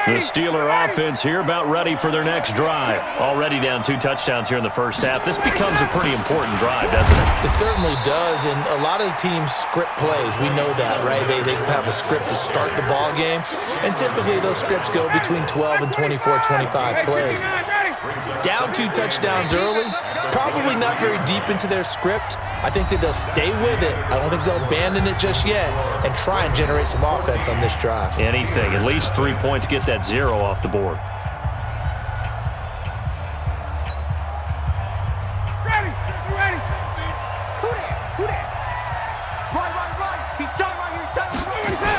The Steeler offense here about ready for their next drive. Already down 2 touchdowns here in the first half. This becomes a pretty important drive, doesn't it? It certainly does, and a lot of the teams script plays. We know that, right? They have a script to start the ball game, and typically those scripts go between 12 and 24, 25 plays. Down 2 touchdowns early, probably not very deep into their script. I think that they'll stay with it. I don't think they'll abandon it just yet and try and generate some offense on this drive. Anything. At least 3 points, get that 0 off the board. Ready. Who that? Right. He's tight right here.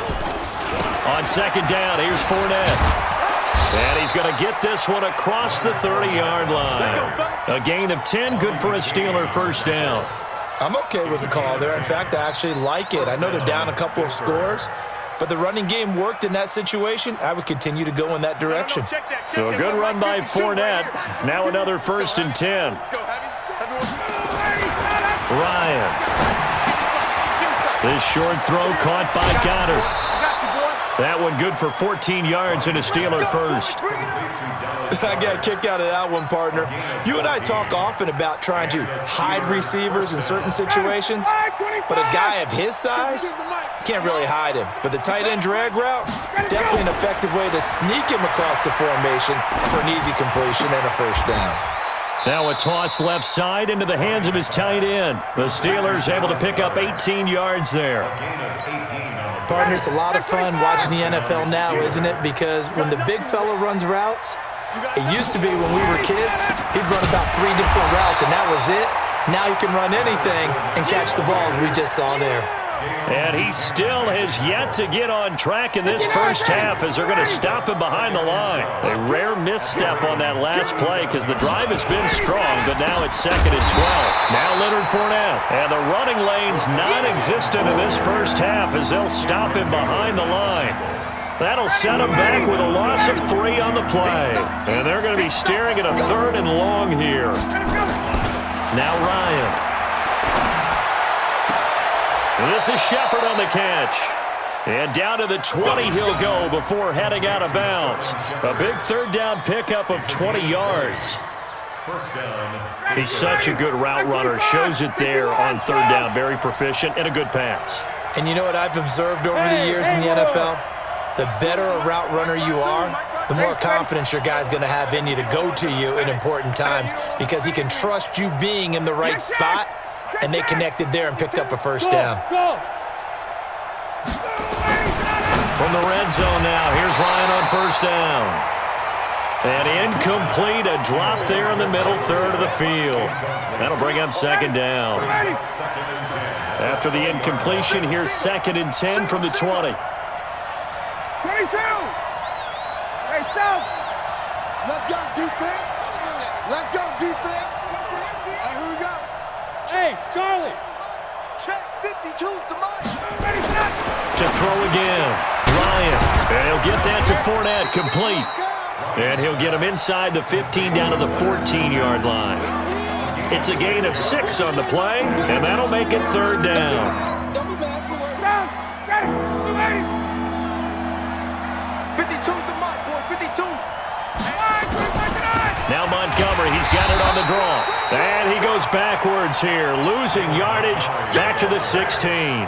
On second down, here's Fournette. And he's going to get this one across the 30-yard line. A gain of 10, good for a Steeler first down. I'm okay with the call there. In fact, I actually like it. I know they're down a couple of scores, but the running game worked in that situation. I would continue to go in that direction. So a good run by Fournette. Now another 1st and 10. Ryan. This short throw caught by Goddard. That one good for 14 yards and a Steeler first. I got a kick out of that one, partner. You and I talk often about trying to hide receivers in certain situations, but a guy of his size, can't really hide him. But the tight end drag route, definitely an effective way to sneak him across the formation for an easy completion and a first down. Now a toss left side into the hands of his tight end. The Steelers able to pick up 18 yards there. Partner, it's a lot of fun watching the NFL now, isn't it? Because when the big fella runs routes, it used to be when we were kids, he'd run about 3 different routes, and that was it. Now he can run anything and catch the balls we just saw there. And he still has yet to get on track in this first half as they're going to stop him behind the line. A rare misstep on that last play because the drive has been strong, but now it's 2nd and 12. Now Leonard Fournette. And the running lane's non-existent in this first half as they'll stop him behind the line. That'll set him back with a loss of 3 on the play. And they're going to be staring at a 3rd and long here. Now Ryan. This is Shepard on the catch. And down to the 20 he'll go before heading out of bounds. A big 3rd down pickup of 20 yards. He's such a good route runner. Shows it there on 3rd down. Very proficient and a good pass. And you know what I've observed over the years in the NFL? The better a route runner you are, the more confidence your guy's going to have in you to go to you in important times because he can trust you being in the right spot. And they connected there and picked up a first down. From the red zone now, here's Ryan on 1st down. And incomplete, a drop there in the middle 3rd of the field. That'll bring up 2nd down. After the incompletion, here's 2nd and 10 from the 20. 22. Hey, South. Let's go defense. Let's go defense. Hey, here we go. Hey, Charlie. Check 52's the mic. To throw again. Ryan. And he'll get that to Fournette, complete. And he'll get him inside the 15 down to the 14-yard line. It's a gain of 6 on the play, and that'll make it 3rd down. Down. Ready. 52's the mic, boy. 52. Now Montgomery, he's got it on the draw. And he goes backwards here, losing yardage back to the 16.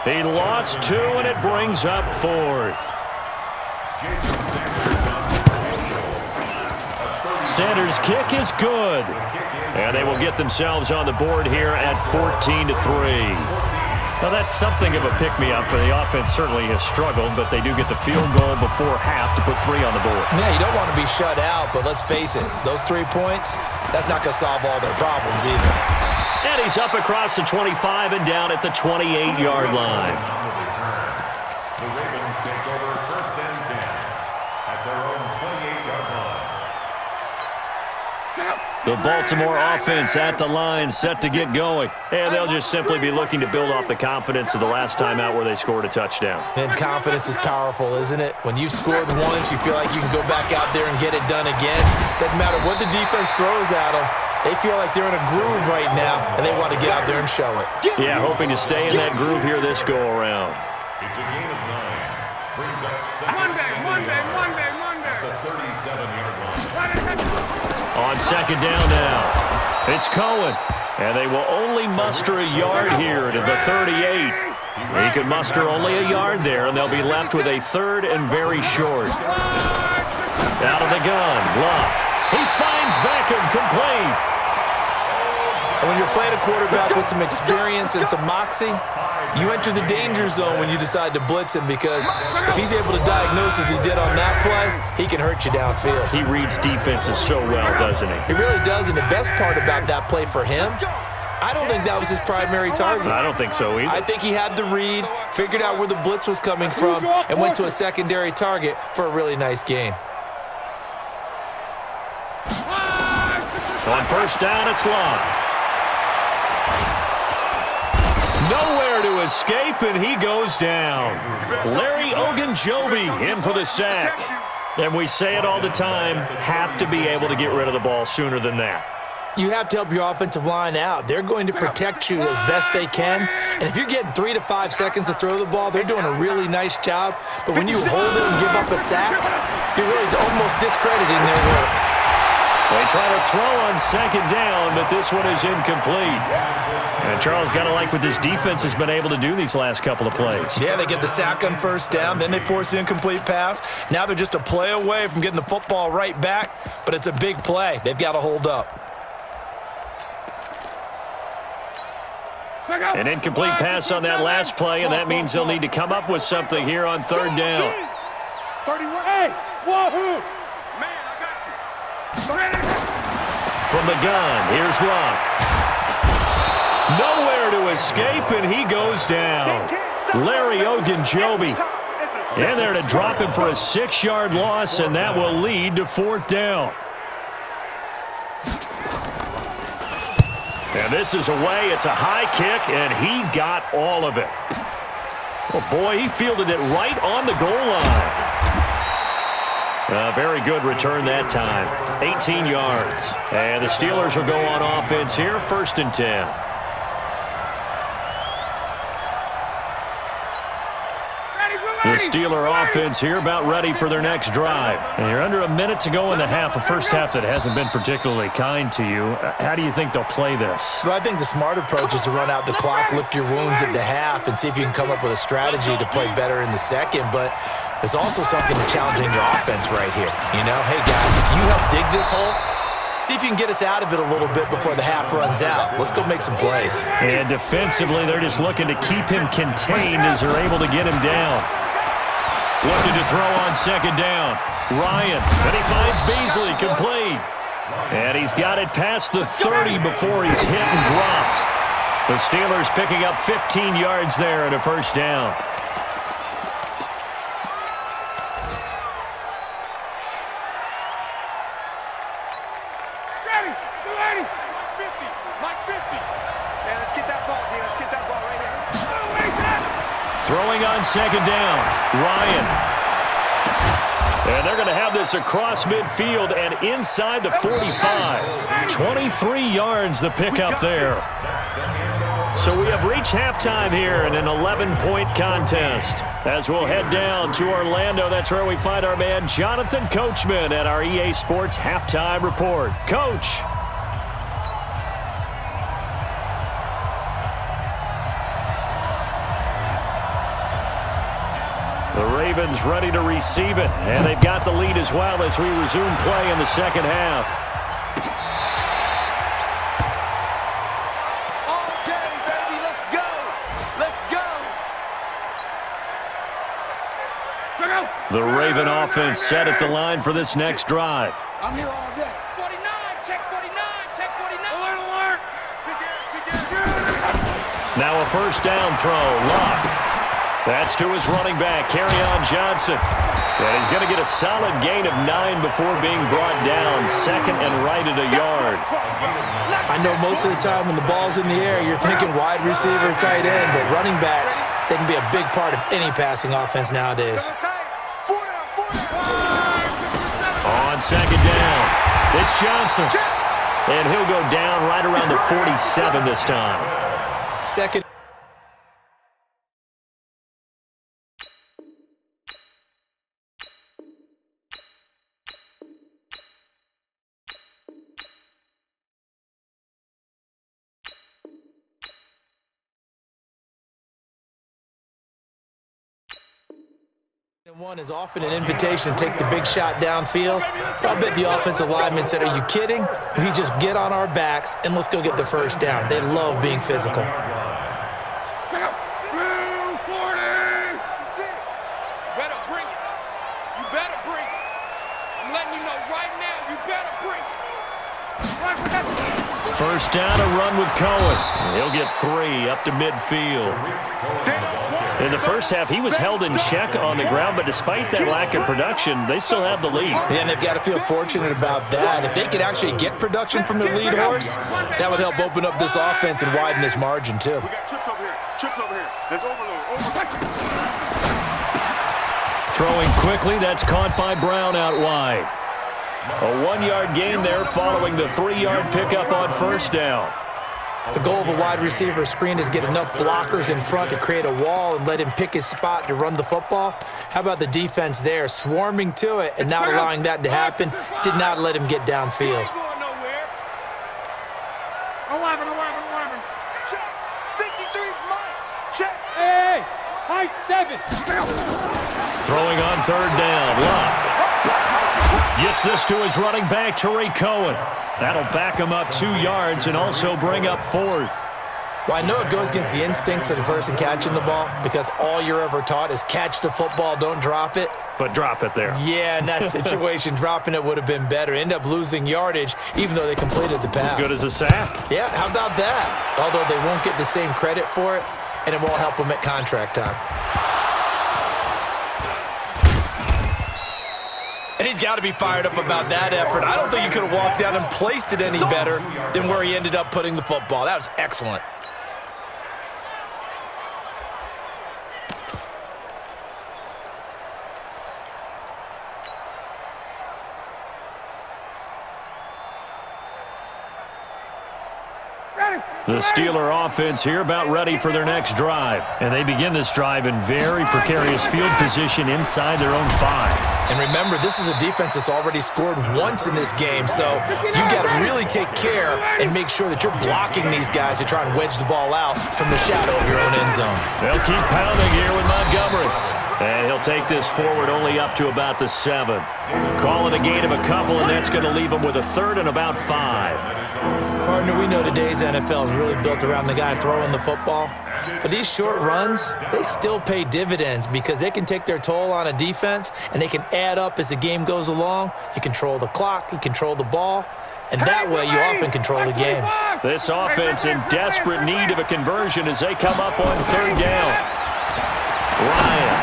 He lost 2, and it brings up 4th. Sanders' kick is good. And they will get themselves on the board here at 14-3. Now, that's something of a pick-me-up, and the offense certainly has struggled, but they do get the field goal before half to put 3 on the board. Yeah, you don't want to be shut out, but let's face it, those 3 points, that's not going to solve all their problems either. And he's up across the 25 and down at the 28-yard line. The Ravens take over 1st and 10 at their own 28-yard line. The Baltimore offense at the line, set to get going. And they'll just simply be looking to build off the confidence of the last time out where they scored a touchdown. And confidence is powerful, isn't it? When you've scored once, you feel like you can go back out there and get it done again. Doesn't matter what the defense throws at them. They feel like they're in a groove right now, and they want to get out there and show it. Yeah, hoping to stay in that groove here this go-around. It's a gain of 9. Brings up Monday. At the 37-yard line. On second down now, it's Cohen. And they will only muster a yard here to the 38. He can muster only a yard there, and they'll be left with a third and very short. Out of the gun, Luck. He finds Beckham, complete. And when you're playing a quarterback with some experience and some moxie, you enter the danger zone when you decide to blitz him, because if he's able to diagnose as he did on that play, he can hurt you downfield. He reads defenses so well, doesn't he? He really does, and the best part about that play for him, I don't think that was his primary target. I don't think so either. I think he had the read, figured out where the blitz was coming from, and went to a secondary target for a really nice gain. On first down, it's Long. Nowhere to escape, and he goes down. Larry Ogunjobi in for the sack. And we say it all the time, have to be able to get rid of the ball sooner than that. You have to help your offensive line out. They're going to protect you as best they can. And if you're getting 3 to 5 seconds to throw the ball, they're doing a really nice job. But when you hold it and give up a sack, you're really almost discrediting their work. They try to throw on second down, but this one is incomplete. And Charles, got to like what this defense has been able to do these last couple of plays. Yeah, they get the sack on first down, then they force the incomplete pass. Now they're just a play away from getting the football right back, but it's a big play. They've got to hold up. An incomplete pass on that last play, and that means they'll need to come up with something here on third down. 31. Hey, wahoo! Man, I got you. From the gun, here's Luck. Nowhere to escape, and he goes down. Larry Ogunjobi in there to drop him for a 6-yard loss, and that will lead to fourth down. And this is away. It's a high kick, and he got all of it. Oh, boy, he fielded it right on the goal line. Very good return that time. 18 yards. And the Steelers will go on offense here, 1st and 10. The Steeler offense here about ready for their next drive. And you're under a minute to go in the half, a first half that hasn't been particularly kind to you. How do you think they'll play this? Well, I think the smart approach is to run out the clock, lick your wounds at the half, and see if you can come up with a strategy to play better in the second. But there's also something to challenging your offense right here. You know, hey, guys, if you help dig this hole, see if you can get us out of it a little bit before the half runs out. Let's go make some plays. And defensively, they're just looking to keep him contained as they're able to get him down. Looking to throw on second down. Ryan, and he finds Beasley, complete. And he's got it past the 30 before he's hit and dropped. The Steelers picking up 15 yards there and a first down. Ready, ready. Mike 50. Yeah, let's get that ball, dude. Let's get that ball right here. Throwing on second down, Ryan. And they're going to have this across midfield and inside the 45. 23 yards the pickup there. So we have reached halftime here in an 11-point contest. As we'll head down to Orlando, that's where we find our man Jonathan Coachman at our EA Sports Halftime Report. Coach. The Ravens ready to receive it, and they've got the lead as well as we resume play in the second half. Okay, baby, let's go. Let's go. The Raven offense set at the line for this next drive. I'm here all day. 49, check 49, check 49. Alert, alert. Now a first down throw, Luck. That's to his running back, Kerryon Johnson. And he's going to get a solid gain of 9 before being brought down, second and right at a yard. I know most of the time when the ball's in the air, you're thinking wide receiver, tight end, but running backs, they can be a big part of any passing offense nowadays. On second down, it's Johnson. And he'll go down right around the 47 this time. Second. One is often an invitation to take the big shot downfield. I bet the offensive lineman said, "Are you kidding? We just get on our backs and let's go get the first down." They love being physical. First down, a run with Cohen. He'll get 3 up to midfield. In the first half, he was held in check on the ground, but despite that lack of production, they still have the lead. Yeah, and they've got to feel fortunate about that. If they could actually get production from their lead horse, that would help open up this offense and widen this margin, too. We got chips over here. Chips over here. There's overload. Throwing quickly, that's caught by Brown out wide. A 1-yard gain there following the 3-yard pickup on first down. The goal of a wide receiver screen is get enough blockers in front to create a wall and let him pick his spot to run the football. How about the defense there, swarming to it and not allowing that to happen? Did not let him get downfield. 11. Check. 53's mine. Check. Hey, high 7. Throwing on third down, Luck. Gets this to his running back, Tariq Cohen. That'll back him up 2 yards and also bring up 4th. Well, I know it goes against the instincts of the person catching the ball because all you're ever taught is catch the football, don't drop it. But drop it there. Yeah, in that situation, dropping it would have been better. End up losing yardage, even though they completed the pass. As good as a sack. Yeah, how about that? Although they won't get the same credit for it, and it won't help them at contract time. And he's got to be fired up about that effort. I don't think he could have walked down and placed it any better than where he ended up putting the football. That was excellent. The Steeler offense here about ready for their next drive. And they begin this drive in very precarious field position inside their own 5. And remember, this is a defense that's already scored once in this game, so you got to really take care and make sure that you're blocking these guys to try and wedge the ball out from the shadow of your own end zone. They'll keep pounding here with Montgomery. And he'll take this forward only up to about the 7. Call it a gain of a couple, and that's going to leave him with a 3rd and about 5. Partner, we know today's NFL is really built around the guy throwing the football. But these short runs, they still pay dividends because they can take their toll on a defense, and they can add up as the game goes along. You control the clock, you control the ball, and that way you often control the game. This offense in desperate need of a conversion as they come up on 3rd down. Ryan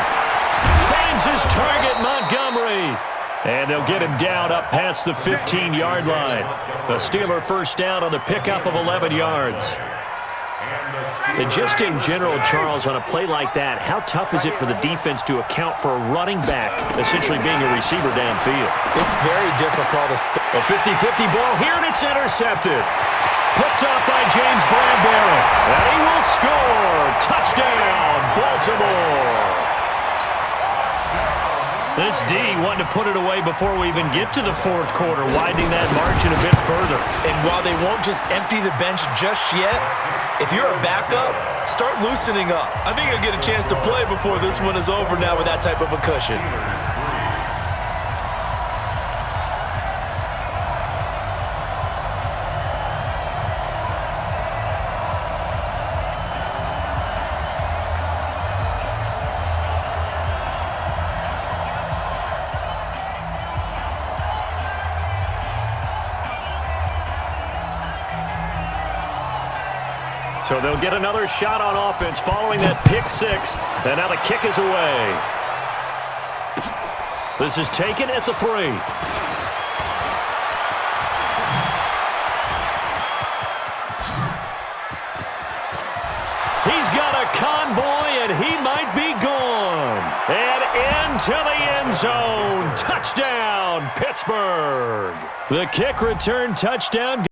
finds his target, Montgomery. And they'll get him down up past the 15-yard line. The Steeler first down on the pickup of 11 yards. And just in general, Charles, on a play like that, how tough is it for the defense to account for a running back essentially being a receiver downfield? It's very difficult. A 50-50 ball here, and it's intercepted. Picked up by James Bradbury. And he will score. Touchdown, Baltimore. This D wanted to put it away before we even get to the 4th quarter, widening that margin a bit further. And while they won't just empty the bench just yet, if you're a backup, start loosening up. I think you'll get a chance to play before this one is over now with that type of a cushion. So they'll get another shot on offense following that pick 6. And now the kick is away. This is taken at the 3. He's got a convoy, and he might be gone. And into the end zone. Touchdown, Pittsburgh. The kick return touchdown.